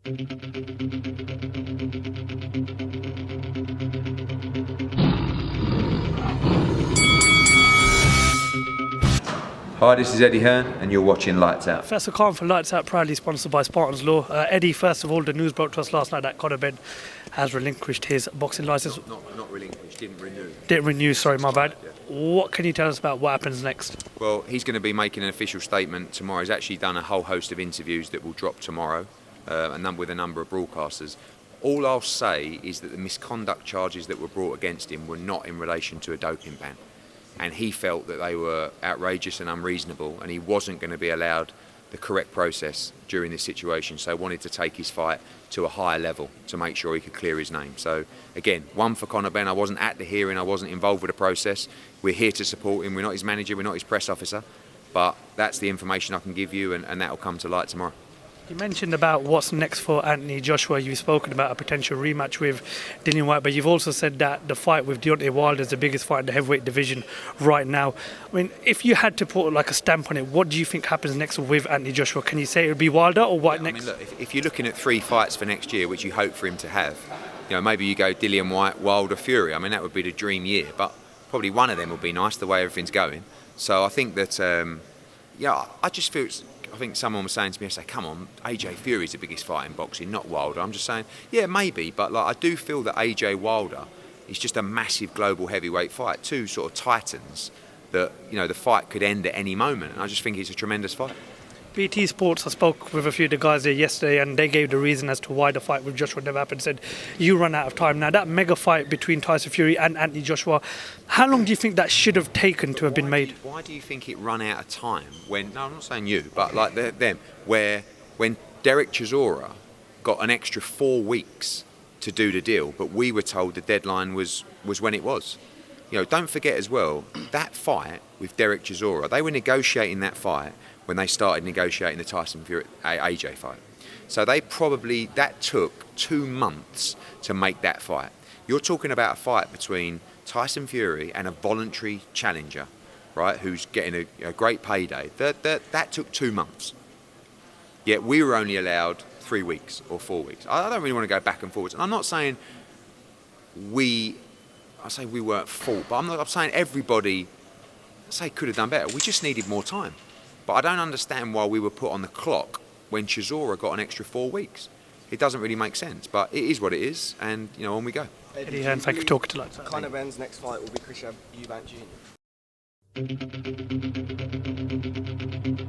Hi, this is Eddie Hearn, and you're watching Lights Out. First of all, for Lights Out, proudly sponsored by Spartans Law. Eddie, first of all, the news broke to us last night that Conor Benn has relinquished his boxing licence. Not relinquished, didn't renew. Didn't renew, sorry, my bad. Yeah. What can you tell us about what happens next? Well, he's going to be making an official statement tomorrow. He's actually done a whole host of interviews that will drop tomorrow, with a number of broadcasters. All I'll say is that the misconduct charges that were brought against him were not in relation to a doping ban. And he felt that they were outrageous and unreasonable, and he wasn't going to be allowed the correct process during this situation, so wanted to take his fight to a higher level to make sure he could clear his name. So again, one for Conor Benn. I wasn't at the hearing, I wasn't involved with the process. We're here to support him. We're not his manager, we're not his press officer, but that's the information I can give you, and that will come to light tomorrow. You mentioned about what's next for Anthony Joshua. You've spoken about a potential rematch with Dillian Whyte, but you've also said that the fight with Deontay Wilder is the biggest fight in the heavyweight division right now. I mean, if you had to put like a stamp on it, what do you think happens next with Anthony Joshua? Can you say it would be Wilder or Whyte next? I mean, look, if you're looking at 3 fights for next year, which you hope for him to have, maybe you go Dillian Whyte, Wilder, Fury. I mean, that would be the dream year, but probably one of them would be nice the way everything's going. So I think that, I just feel I think someone was saying to me, I say, come on, AJ Fury's the biggest fight in boxing, not Wilder. I'm just saying, yeah, maybe, but I do feel that AJ Wilder is just a massive global heavyweight fight. 2 sort of titans that, the fight could end at any moment. And I just think it's a tremendous fight. BT Sports, I spoke with a few of the guys there yesterday, and they gave the reason as to why the fight with Joshua never happened. Said, you run out of time. Now, that mega fight between Tyson Fury and Anthony Joshua, how long do you think that should have taken to have been made? Why do you think it run out of time? No, I'm not saying you, but like them, when Derek Chisora got an extra 4 weeks to do the deal, but we were told the deadline was when it was. Don't forget as well, that fight with Derek Chisora, they were negotiating that fight when they started negotiating the Tyson Fury AJ fight. So that took 2 months to make that fight. You're talking about a fight between Tyson Fury and a voluntary challenger, right, who's getting a great payday. That took 2 months. Yet we were only allowed 3 weeks or 4 weeks. I don't really want to go back and forwards. And I'm not saying we weren't at fault, but I'm saying everybody, could have done better. We just needed more time. But I don't understand why we were put on the clock when Chisora got an extra 4 weeks. It doesn't really make sense, but it is what it is, and on we go. Eddie Hearn, thank you for talking to us. Conor Benn's next fight will be Chris Eubank Jr.